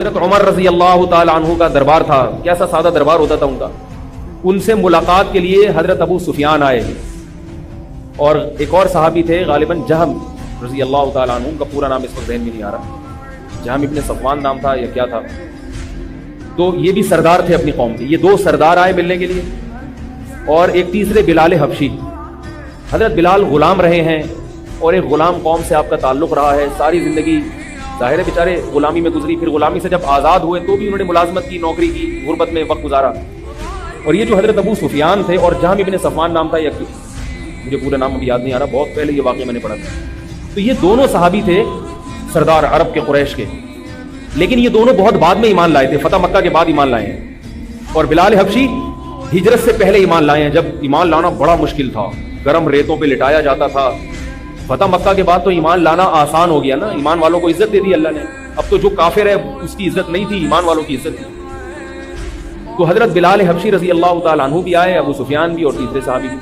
حضرت عمر رضی اللہ تعالی عنہ کا دربار تھا، کیسا سادہ دربار ہوتا تھا ان کا. ان سے ملاقات کے لیے حضرت ابو سفیان آئے اور ایک اور صحابی تھے غالباً جہم رضی اللہ تعالی عنہ، کا پورا نام اس وقت ذہن میں نہیں آ رہا، جہم ابن صفوان نام تھا یا کیا تھا. تو یہ بھی سردار تھے اپنی قوم کے. یہ دو سردار آئے ملنے کے لیے اور ایک تیسرے بلال حبشی. حضرت بلال غلام رہے ہیں اور ایک غلام قوم سے آپ کا تعلق رہا ہے ساری زندگی. ظاہر ہے بیچارے غلامی میں گزری، پھر غلامی سے جب آزاد ہوئے تو بھی انہوں نے ملازمت کی، نوکری کی، غربت میں وقت گزارا. اور یہ جو حضرت ابو سفیان تھے اور جہم ابن صفوان نام تھا، یا مجھے پورا نام ابھی یاد نہیں آ رہا، بہت پہلے یہ واقعہ میں نے پڑھا تھا. تو یہ دونوں صحابی تھے سردار عرب کے قریش کے، لیکن یہ دونوں بہت بعد میں ایمان لائے تھے، فتح مکہ کے بعد ایمان لائے ہیں. اور بلال حبشی ہجرت سے پہلے ایمان لائے ہیں، جب ایمان لانا بڑا مشکل تھا، گرم ریتوں پہ لٹایا جاتا تھا. فتح مکہ کے بعد تو ایمان لانا آسان ہو گیا نا، ایمان والوں کو عزت دے دی اللہ نے. اب تو جو کافر ہے اس کی عزت نہیں تھی، ایمان والوں کی عزت تھی. تو حضرت بلال حبشی رضی اللہ تعالیٰ عنہ بھی آئے، ابو سفیان بھی، اور تیسرے صحابی بھی.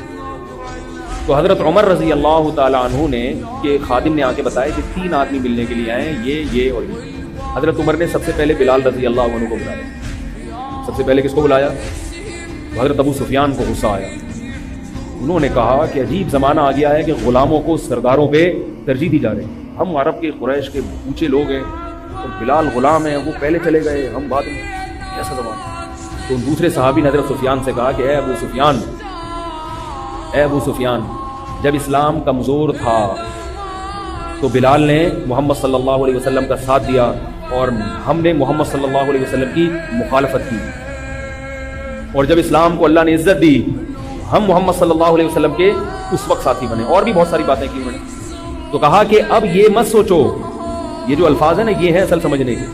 تو حضرت عمر رضی اللہ تعالیٰ عنہ نے کہ خادم نے آ کے بتایا کہ 3 آدمی ملنے کے لیے آئے ہیں، یہ اور یہ. حضرت عمر نے سب سے پہلے بلال رضی اللہ عنہ کو بلایا. سب سے پہلے کس کو بلایا؟ حضرت ابو سفیان کو غصہ آیا. انہوں نے کہا کہ عجیب زمانہ آ گیا ہے کہ غلاموں کو سرداروں پہ ترجیح دی جا رہی ہے. ہم عرب کے قریش کے اونچے لوگ ہیں اور بلال غلام ہیں، وہ پہلے چلے گئے، ہم بعد میں، کیسا زمانہ. تو دوسرے صحابی نے حضرت سفیان سے کہا کہ اے ابو سفیان، جب اسلام کمزور تھا تو بلال نے محمد صلی اللہ علیہ وسلم کا ساتھ دیا اور ہم نے محمد صلی اللہ علیہ وسلم کی مخالفت کی. اور جب اسلام کو اللہ نے عزت دی، ہم محمد صلی اللہ علیہ وسلم کے اس وقت ساتھی بنے. اور بھی بہت ساری باتیں کی انہوں نے. تو کہا کہ اب یہ مت سوچو، یہ جو الفاظ ہیں نا یہ ہے اصل سمجھنے کی.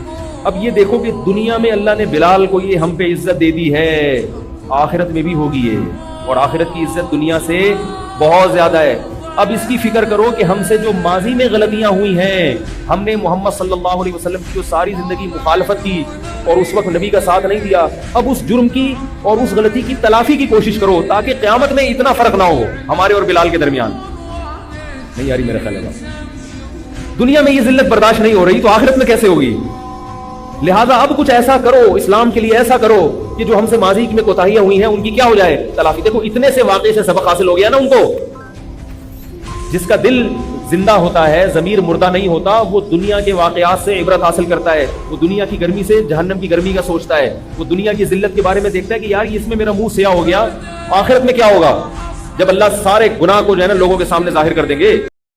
اب یہ دیکھو کہ دنیا میں اللہ نے بلال کو یہ ہم پہ عزت دے دی ہے، آخرت میں بھی ہوگی یہ، اور آخرت کی عزت دنیا سے بہت زیادہ ہے. اب اس کی فکر کرو کہ ہم سے جو ماضی میں غلطیاں ہوئی ہیں، ہم نے محمد صلی اللہ علیہ وسلم کی جو ساری زندگی مخالفت کی اور اس وقت نبی کا ساتھ نہیں دیا، اب اس جرم کی اور اس غلطی کی تلافی کی کوشش کرو تاکہ قیامت میں اتنا فرق نہ ہو ہمارے اور بلال کے درمیان. نہیں یاری میرا خیال ہے، دنیا میں یہ ذلت برداشت نہیں ہو رہی تو آخرت میں کیسے ہوگی؟ لہٰذا اب کچھ ایسا کرو، اسلام کے لیے ایسا کرو کہ جو ہم سے ماضی میں کوتاہیاں ہوئی ہیں ان کی کیا ہو جائے؟ تلافی. دیکھو اتنے سے واقعے سے سبق حاصل ہو گیا نا ان کو. جس کا دل زندہ ہوتا ہے، ضمیر مردہ نہیں ہوتا، وہ دنیا کے واقعات سے عبرت حاصل کرتا ہے. وہ دنیا کی گرمی سے جہنم کی گرمی کا سوچتا ہے. وہ دنیا کی ذلت کے بارے میں دیکھتا ہے کہ یار اس میں میرا منہ سیاہ ہو گیا، آخرت میں کیا ہوگا جب اللہ سارے گناہ کو جو ہے نا لوگوں کے سامنے ظاہر کر دیں گے.